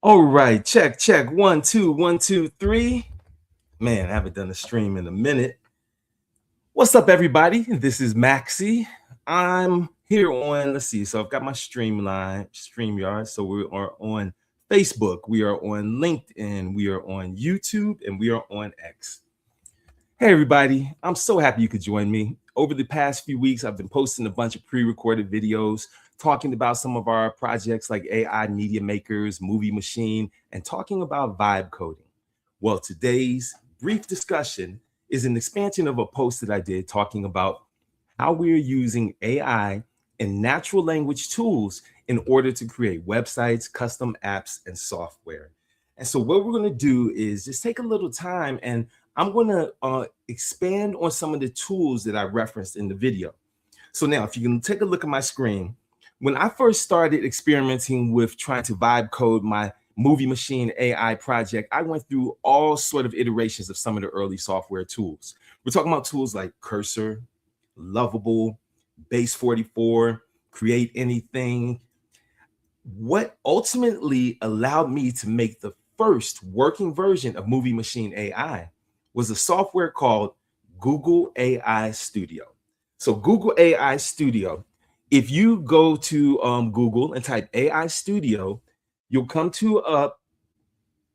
All right, check, check. 1, 2, 1, 2, 3. Man, I haven't done a stream in a minute. What's up, everybody? This is Maxi. I'm here on, let's see, so I've got my StreamYard. So we are on Facebook, we are on LinkedIn, we are on YouTube, and we are on X. Hey, everybody. I'm so happy you could join me. Over the past few weeks, I've been posting a bunch of pre-recorded videos talking about some of our projects like AI Media Makers, Movie Machine, and talking about vibe coding. Well, today's brief discussion is an expansion of a post that I did talking about how we're using AI and natural language tools in order to create websites, custom apps, and software. And so what we're going to do is just take a little time and I'm going to expand on some of the tools that I referenced in the video. So now, if you can take a look at my screen, when I first started experimenting with trying to vibe code my Movie Machine AI project, I went through all sort of iterations of some of the early software tools. We're talking about tools like Cursor, Lovable, Base 44, Create Anything. What ultimately allowed me to make the first working version of Movie Machine AI was a software called Google AI Studio. So Google AI Studio, if you go to Google and type AI Studio, you'll come to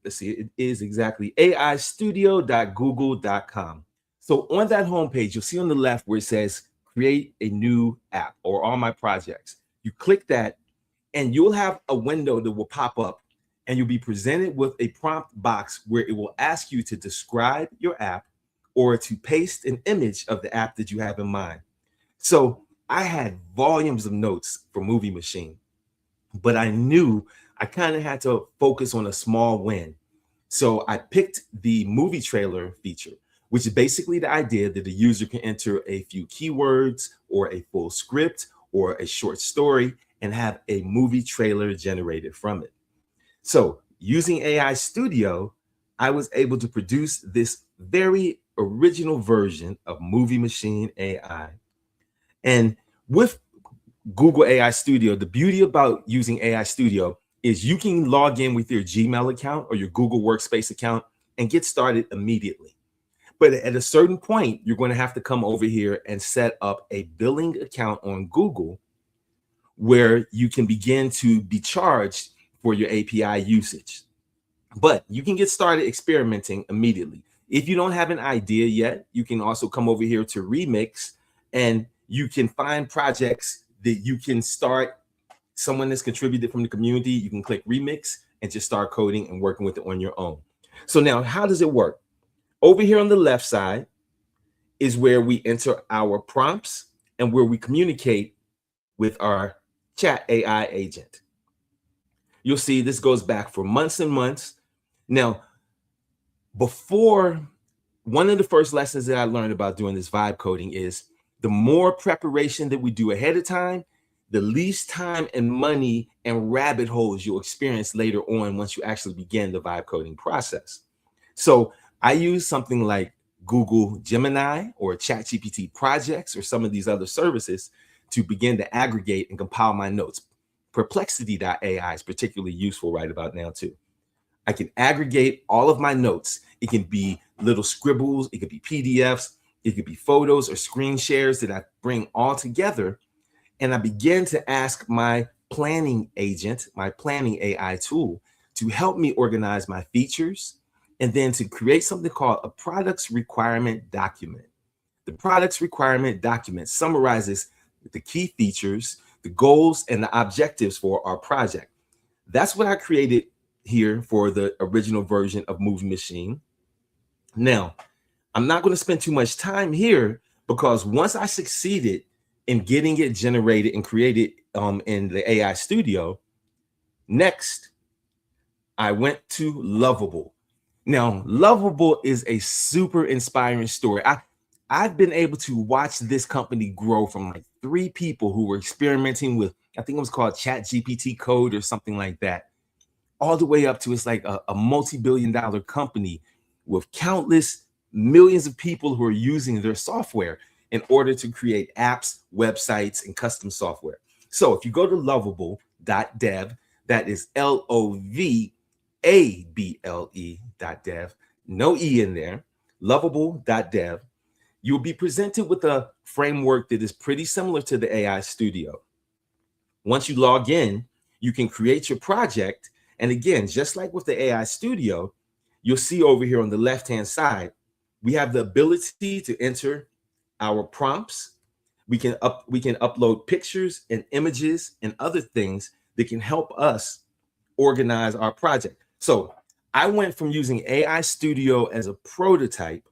let's see, it is exactly aistudio.google.com. So on that homepage, you'll see on the left where it says create a new app or all my projects. You click that and you'll have a window that will pop up and you'll be presented with a prompt box where it will ask you to describe your app or to paste an image of the app that you have in mind. So I had volumes of notes for Movie Machine, but I knew I kind of had to focus on a small win. So I picked the movie trailer feature, which is basically the idea that the user can enter a few keywords or a full script or a short story and have a movie trailer generated from it. So using AI Studio, I was able to produce this very original version of Movie Machine AI. And with Google AI Studio, the beauty about using AI Studio is you can log in with your Gmail account or your Google Workspace account and get started immediately. But at a certain point, you're going to have to come over here and set up a billing account on Google where you can begin to be charged for your API usage. But you can get started experimenting immediately. If you don't have an idea yet, you can also come over here to Remix and you can find projects that you can start. Someone that's contributed from the community, you can click Remix and just start coding and working with it on your own. So now, how does it work? Over here on the left side is where we enter our prompts and where we communicate with our chat AI agent. You'll see this goes back for months and months. Now, before, one of the first lessons that I learned about doing this vibe coding is the more preparation that we do ahead of time, the least time and money and rabbit holes you'll experience later on once you actually begin the vibe coding process. So I use something like Google Gemini or ChatGPT projects or some of these other services to begin to aggregate and compile my notes. Perplexity.ai is particularly useful right about now too. I can aggregate all of my notes. It can be little scribbles, it could be PDFs, it could be photos or screen shares that I bring all together. And I begin to ask my planning agent, my planning AI tool, to help me organize my features and then to create something called a products requirement document. The products requirement document summarizes the key features, the goals, and the objectives for our project. That's what I created here for the original version of Movie Machine. Now, I'm not going to spend too much time here because once I succeeded in getting it generated and created in the AI Studio, next, I went to Lovable. Now, Lovable is a super inspiring story. I've been able to watch this company grow from like 3 people who were experimenting with, I think it was called ChatGPT code or something like that, all the way up to it's like a multi-billion-dollar company with countless millions of people who are using their software in order to create apps, websites, and custom software. So if you go to lovable.dev, that is Lovable.dev, lovable.dev, no E in there, lovable.dev, you'll be presented with a framework that is pretty similar to the AI Studio. Once you log in, you can create your project. And again, just like with the AI Studio, you'll see over here on the left-hand side, we have the ability to enter our prompts. We can upload pictures and images and other things that can help us organize our project. So I went from using AI Studio as a prototype,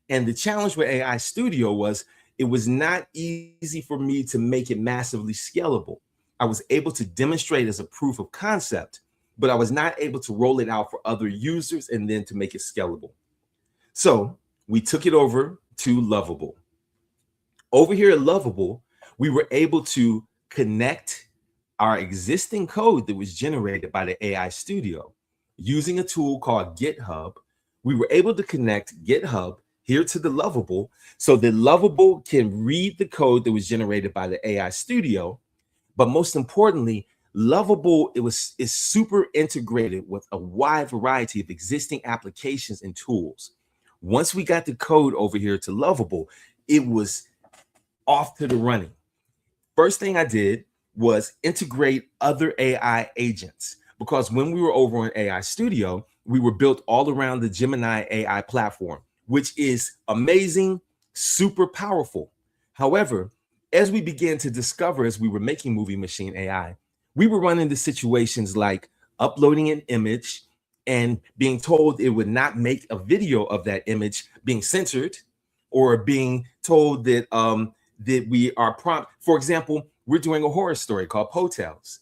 and the challenge with AI Studio was it was not easy for me to make it massively scalable. I was able to demonstrate as a proof of concept, but I was not able to roll it out for other users and then to make it scalable. So we took it over to Lovable. Over here at Lovable, we were able to connect our existing code that was generated by the AI Studio using a tool called GitHub. We were able to connect GitHub here to the Lovable so that Lovable can read the code that was generated by the AI Studio. But most importantly, Lovable is super integrated with a wide variety of existing applications and tools. Once we got the code over here to Lovable, it was off to the running. First thing I did was integrate other AI agents, because when we were over on AI Studio, we were built all around the Gemini AI platform, which is amazing, super powerful. However, as we began to discover as we were making Movie Machine AI, we were running into situations like uploading an image and being told it would not make a video of that image being censored, or being told that that we are prompt. For example, we're doing a horror story called Potels.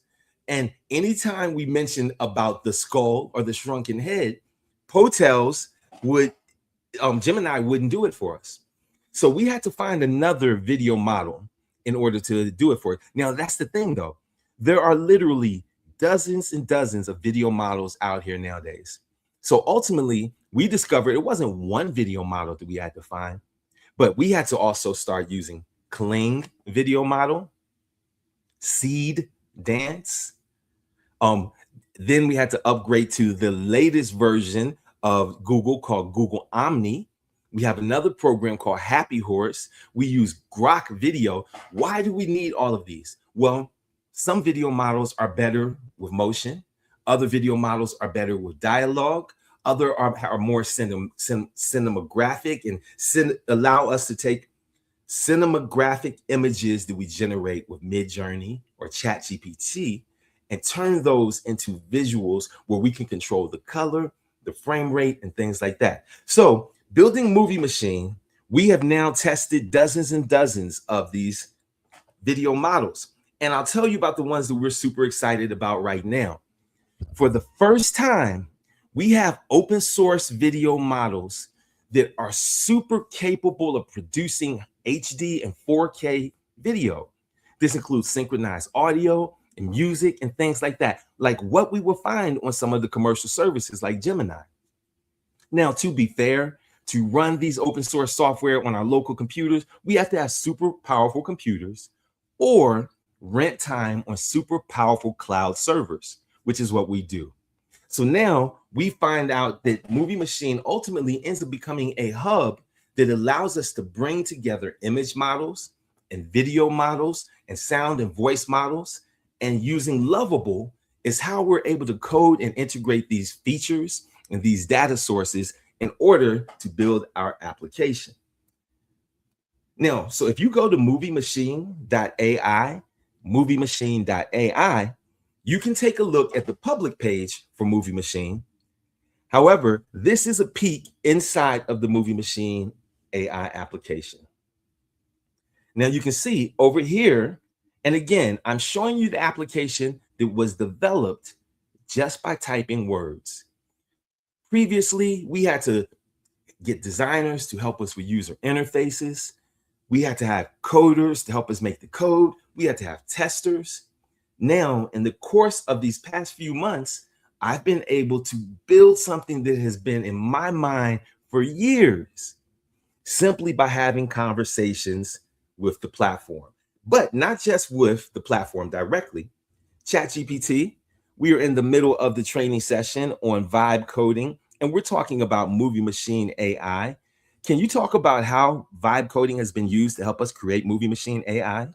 And anytime we mention about the skull or the shrunken head, Potels would, Gemini wouldn't do it for us. So we had to find another video model in order to do it for it. Now, that's the thing though. There are literally dozens and dozens of video models out here nowadays. So ultimately, we discovered it wasn't one video model that we had to find, but we had to also start using Kling video model, Seed Dance. Then we had to upgrade to the latest version of Google called Google Omni. We have another program called Happy Horse. We use Grok Video. Why do we need all of these? Well, some video models are better with motion. Other video models are better with dialogue. Other are more cinematographic and allow us to take cinematographic images that we generate with Midjourney or ChatGPT and turn those into visuals where we can control the color, the frame rate, and things like that. So building Movie Machine, we have now tested dozens and dozens of these video models. And I'll tell you about the ones that we're super excited about right now. For the first time, we have open source video models that are super capable of producing HD and 4K video. This includes synchronized audio and music and things like that, like what we will find on some of the commercial services like Gemini. Now, to be fair, to run these open source software on our local computers, we have to have super powerful computers or rent time on super powerful cloud servers, which is what we do. So now we find out that Movie Machine ultimately ends up becoming a hub that allows us to bring together image models and video models and sound and voice models. And using Lovable is how we're able to code and integrate these features and these data sources in order to build our application. Now, so if you go to moviemachine.ai, moviemachine.ai, you can take a look at the public page for Movie Machine. However, this is a peek inside of the Movie Machine AI application. Now you can see over here, and again, I'm showing you the application that was developed just by typing words. Previously, we had to get designers to help us with user interfaces. We had to have coders to help us make the code. We had to have testers. Now, in the course of these past few months, I've been able to build something that has been in my mind for years, simply by having conversations with the platform, but not just with the platform directly. ChatGPT We are in the middle of the training session on vibe coding, and we're talking about movie machine AI. Can you talk about how vibe coding has been used to help us create movie machine AI?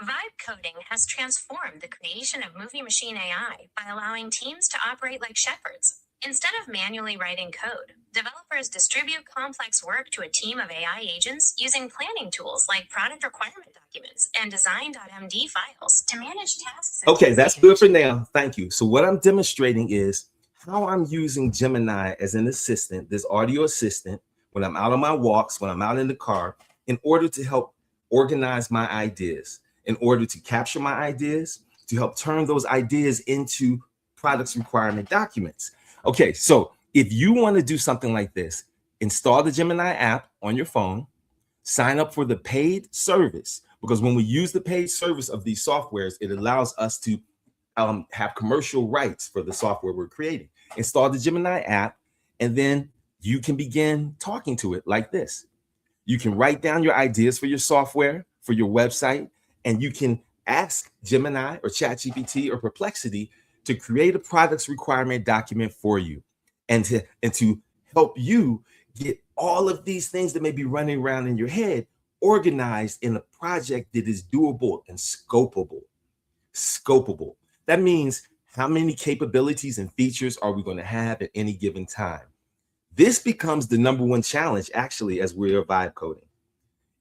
Vibe coding has transformed the creation of movie machine AI by allowing teams to operate like shepherds. Instead of manually writing code, developers distribute complex work to a team of AI agents using planning tools like product requirement documents and design.md files to manage tasks. Okay, that's good for now. Thank you. So what I'm demonstrating is how I'm using Gemini as an assistant, this audio assistant, when I'm out on my walks, when I'm out in the car, in order to help organize my ideas, in order to capture my ideas, to help turn those ideas into products requirement documents. Okay, so if you want to do something like this, install the Gemini app on your phone, sign up for the paid service, because when we use the paid service of these softwares, it allows us to have commercial rights for the software we're creating. Install the Gemini app, and then you can begin talking to it like this. You can write down your ideas for your software, for your website, and you can ask Gemini or ChatGPT or Perplexity to create a products requirement document for you, and to help you get all of these things that may be running around in your head organized in a project that is doable and scopable. Scopable. That means how many capabilities and features are we going to have at any given time? This becomes the number one challenge, actually, as we're vibe coding.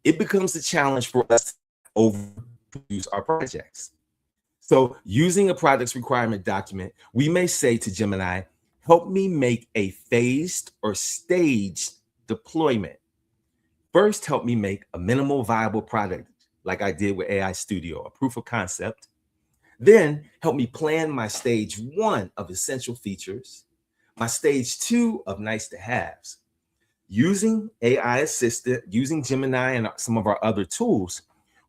It becomes the challenge for us to overproduce our projects. So using a products requirement document, we may say to Gemini, help me make a phased or staged deployment. First, help me make a minimal viable product, like I did with AI Studio, a proof of concept. Then help me plan my stage 1 of essential features, my stage 2 of nice to haves. Using AI Assistant, using Gemini and some of our other tools,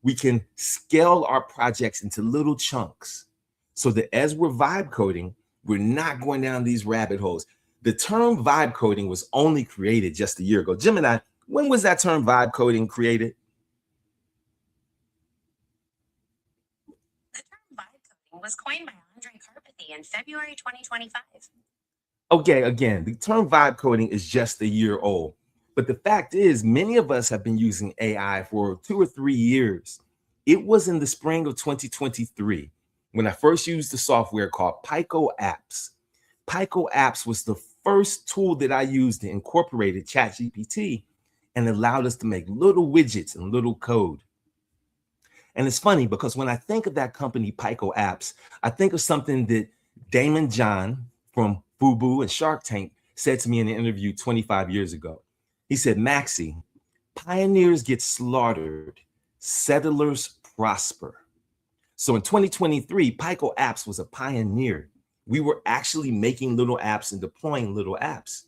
we can scale our projects into little chunks so that as we're vibe coding, we're not going down these rabbit holes. The term vibe coding was only created just a year ago. Gemini, when was that term vibe coding created? The term vibe coding was coined by Andre Karpathy in February 2025. Okay, again, the term vibe coding is just a year old. But the fact is, many of us have been using AI for 2 or 3 years. It was in the spring of 2023 when I first used the software called Pico Apps. Pico Apps was the first tool that I used that incorporated ChatGPT and allowed us to make little widgets and little code. And it's funny because when I think of that company, Pico Apps, I think of something that Damon John from Fubu and Shark Tank said to me in an interview 25 years ago. He said, Maxie, pioneers get slaughtered, settlers prosper. So in 2023, Pico Apps was a pioneer. We were actually making little apps and deploying little apps.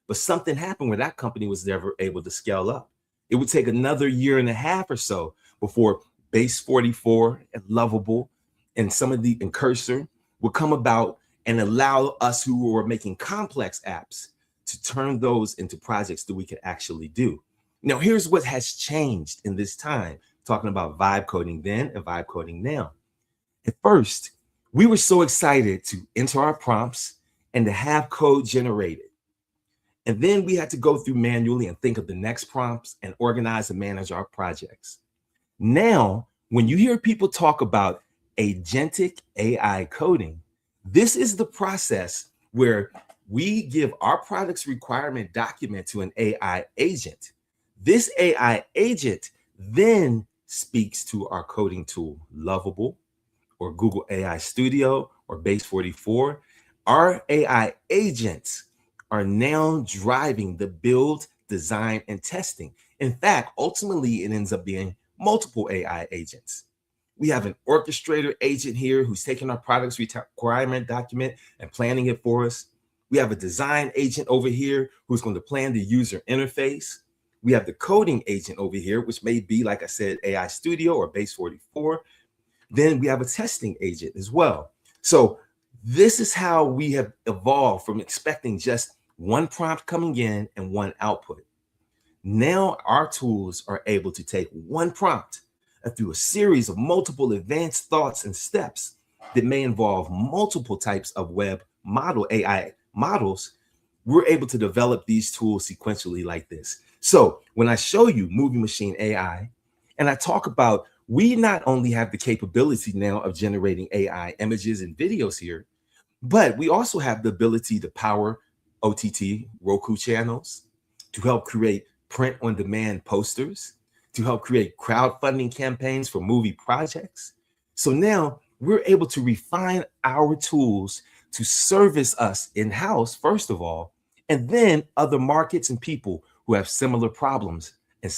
But something happened where that company was never able to scale up. It would take another year and a half or so before Base 44 and Lovable and some of the and Cursor would come about and allow us who were making complex apps to turn those into projects that we can actually do. Now, here's what has changed in this time, talking about vibe coding then and vibe coding now. At first, we were so excited to enter our prompts and to have code generated. And then we had to go through manually and think of the next prompts and organize and manage our projects. Now, when you hear people talk about agentic AI coding, this is the process where we give our products requirement document to an AI agent. This AI agent then speaks to our coding tool, Lovable, or Google AI Studio, or Base 44. Our AI agents are now driving the build, design, and testing. In fact, ultimately, it ends up being multiple AI agents. We have an orchestrator agent here who's taking our products requirement document and planning it for us. We have a design agent over here who's going to plan the user interface. We have the coding agent over here, which may be, like I said, AI Studio or Base 44. Then we have a testing agent as well. So this is how we have evolved from expecting just one prompt coming in and one output. Now our tools are able to take one prompt and through a series of multiple advanced thoughts and steps, that may involve multiple types of web model AI models, we're able to develop these tools sequentially like this. So when I show you Movie Machine AI, and I talk about, we not only have the capability now of generating AI images and videos here, but we also have the ability to power OTT Roku channels, to help create print on demand posters, to help create crowdfunding campaigns for movie projects. So now we're able to refine our tools to service us in-house, first of all, and then other markets and people who have similar problems and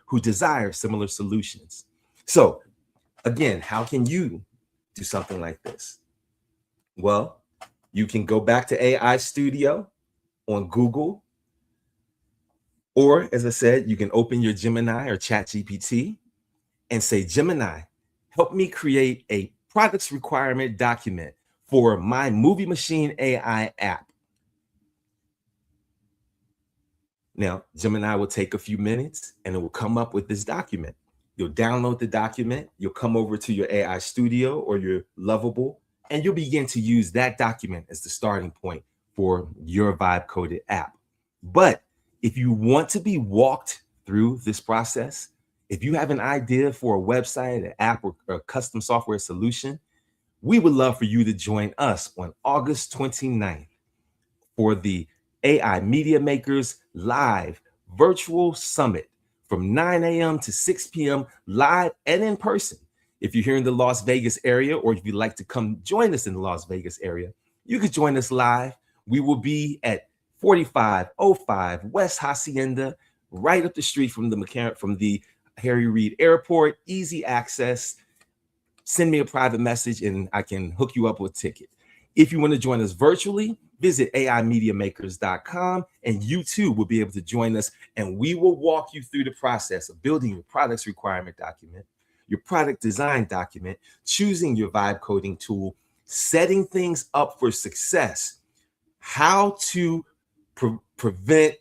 who desire similar solutions. So again, how can you do something like this? Well, you can go back to AI Studio on Google, or as I said, you can open your Gemini or ChatGPT and say, Gemini, help me create a products requirement document for my Movie Machine AI app. Now, Gemini will take a few minutes and it will come up with this document. You'll download the document, you'll come over to your AI Studio or your Lovable, and you'll begin to use that document as the starting point for your Vibe Coded app. But if you want to be walked through this process, if you have an idea for a website, an app, or a custom software solution, we would love for you to join us on August 29th for the AI Media Makers Live Virtual Summit from 9 a.m. to 6 p.m. live and in person. If you're here in the Las Vegas area, or if you'd like to come join us in the Las Vegas area, you could join us live. We will be at 4505 West Hacienda, right up the street from the Harry Reid Airport. Easy access. Send me a private message and I can hook you up with a ticket. If you want to join us virtually, visit AImediamakers.com and you too will be able to join us, and we will walk you through the process of building your products requirement document, your product design document, choosing your vibe coding tool, setting things up for success, how to prevent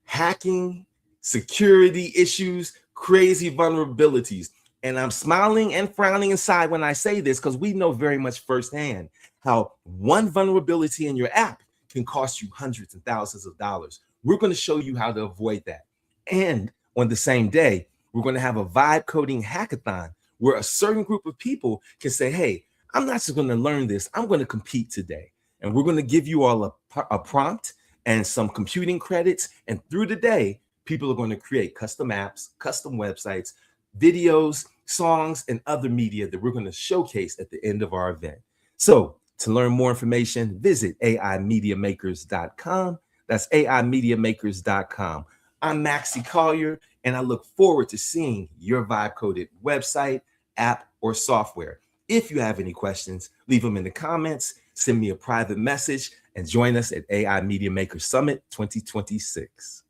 hacking, security issues, crazy vulnerabilities. And I'm smiling and frowning inside when I say this, because we know very much firsthand how one vulnerability in your app can cost you hundreds and thousands of dollars. We're going to show you how to avoid that. And on the same day, we're going to have a vibe coding hackathon where a certain group of people can say, hey, I'm not just going to learn this, I'm going to compete today. And we're going to give you all a prompt and some computing credits. And through the day, people are going to create custom apps, custom websites, videos, songs, and other media that we're going to showcase at the end of our event. So to learn more information, visit AImediamakers.com. That's AImediamakers.com. I'm Maxie Collier, and I look forward to seeing your vibe coded website, app, or software. If you have any questions, leave them in the comments, send me a private message, and join us at AI Media Maker Summit 2026.